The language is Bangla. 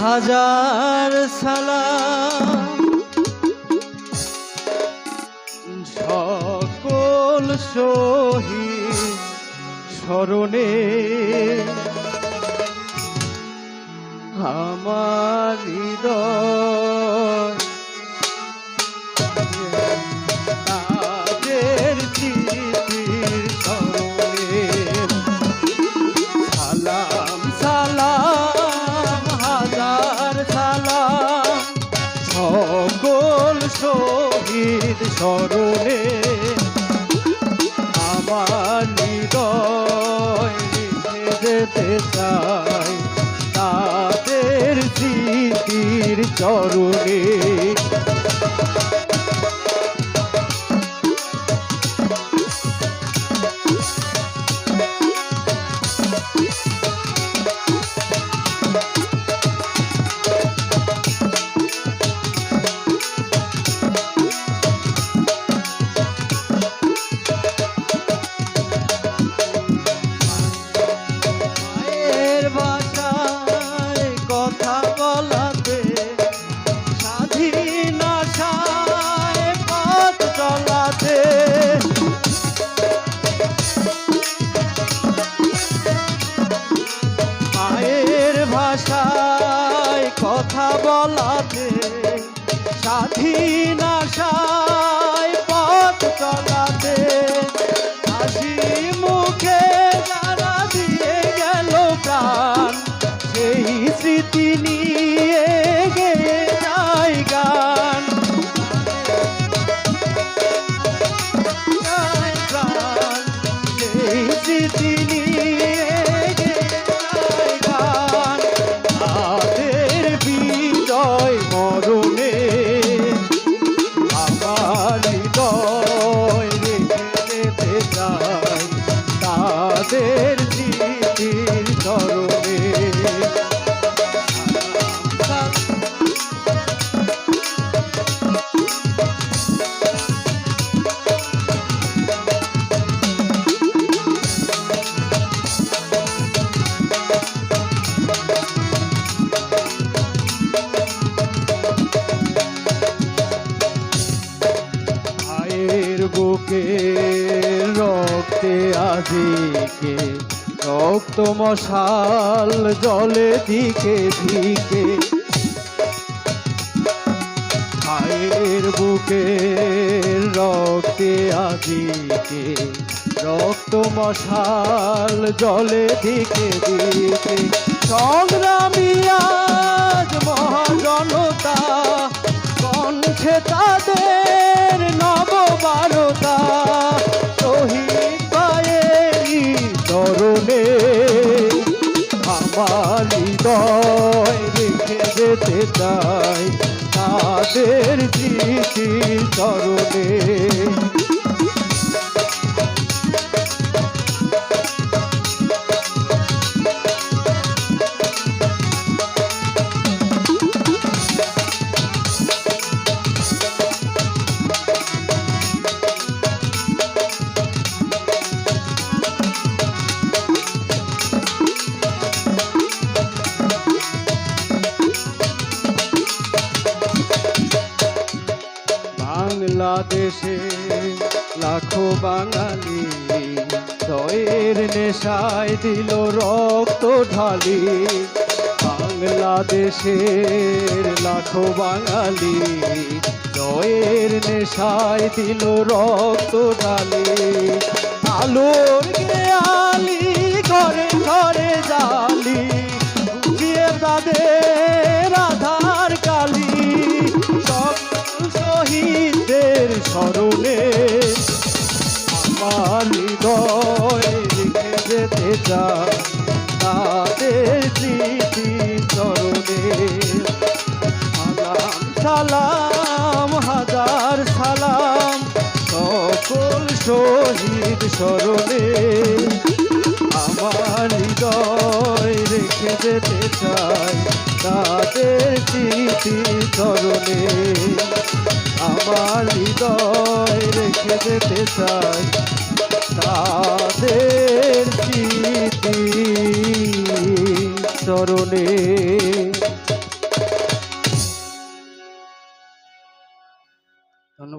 হাজার সালাম সকল শহীদ স্মরণে আমার হৃদয় তাদের স্মৃতির স্মরণে সালাম সালাম হাজার সালাম সকল শহীদ স্মরণে আমার হৃদয় লিখে যেতে চাই তাদের স্মৃতির চরণে। কথা বলাতে স্বাধীন আশায় পথ চলাতে মায়ের ভাষায় কথা বলাতে স্বাধীন আশায় পথ চলাতে হাসি মুখে যারা দিয়ে গেল প্রাণ সেই স্মৃতি নিয়ে গেয়ে যায় গান সেই স্মৃতি নিয়ে গেয়ে যায় গান তাদের বিজয় মরণে আমার হৃদয় রেখে যেতে চাই তাদের স্মৃতির চরণে। বুকে রক্তে আজিকে রক্ত মশাল জলে দিকে দিকে মায়ের বুকে রক্তে আজিকে রক্ত মশাল জলে দিকে দিকে সংগ্রামী আজ মহাজনতা কণ্ঠে তাদের নববারতা শহীদ ভাইয়েরই চরণে আমার হৃদয় রেখে যেতে চাই তাদের স্মৃতির চরণে। বাংলাদেশে লাখো বাঙালি জয়ের নেশায় দিল রক্ত ঢালি বাংলাদেশের লাখো বাঙালি জয়ের নেশায় দিল রক্ত ঢালি আলোর গেয়ালি ঘরে ঘরে জালি বুঝিয়ে তাদের আধার কালি শহীদদের স্মরণে আমার হৃদয় লিখে যেতে চাই তাদের স্মৃতি চরণে সালাম সালাম হাজার সালাম সকল শহীদ স্মরণে আমার হৃদয় রেখে যেতে চাই তাদের স্মৃতি চরণে আমার হৃদয় রেখে যেতে চাই তাদের স্মৃতি চরণে। ধন্যবাদ।